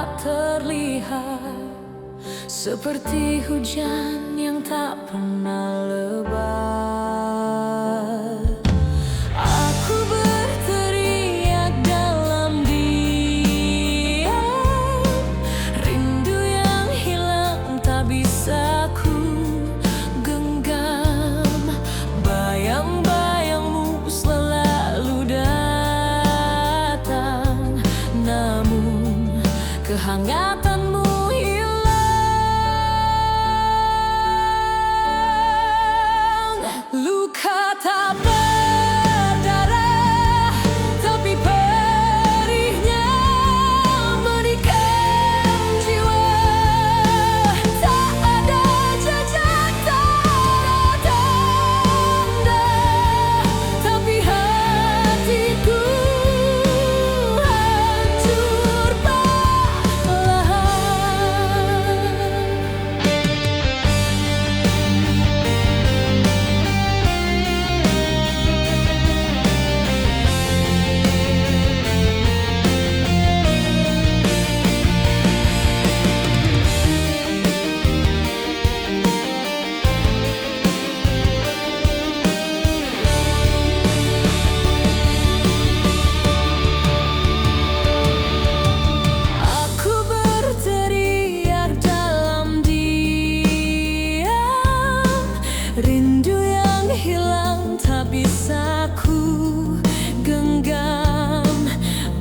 tak terlihat, seperti hujan yang tak pernah lebat. Aku berteriak dalam diam, rindu yang hilang tak bisa ku genggam. Bayang-bayangmu selalu datang, namun kehangatanmu luka tak berdarah, tapi perihnya menikam jiwa. Tak ada jejak, tak ada tanda, tapi hatiku hancur perlahan. Rindu yang hilang tak bisa ku genggam.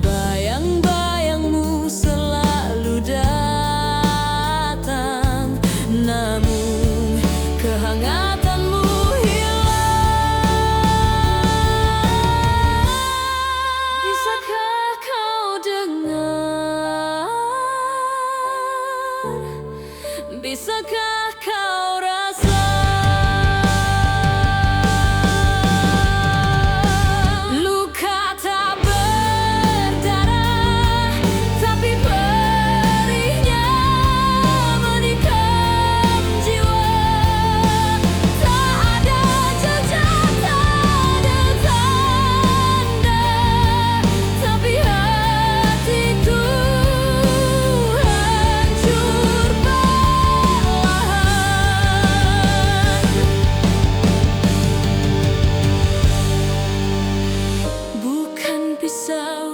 Bayang-bayangmu selalu datang, namun kehangatanmu hilang. Bisakah kau dengar? Bisakah kau rasa?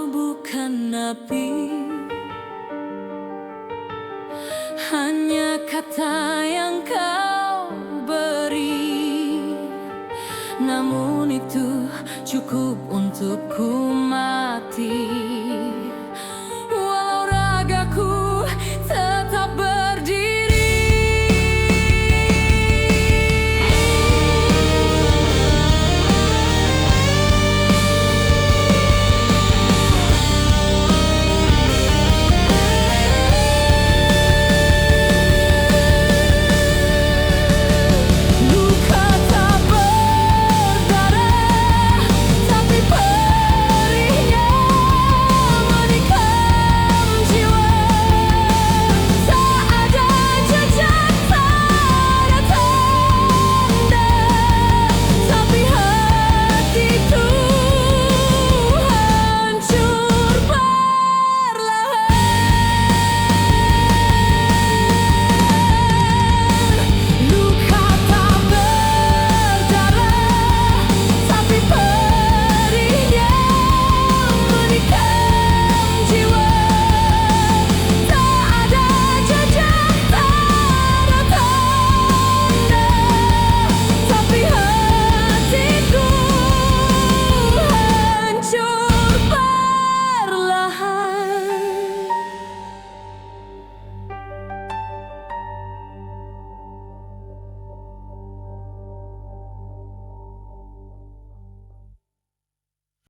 Bukan api, hanya kata yang kau beri, namun itu cukup untuk ku mati.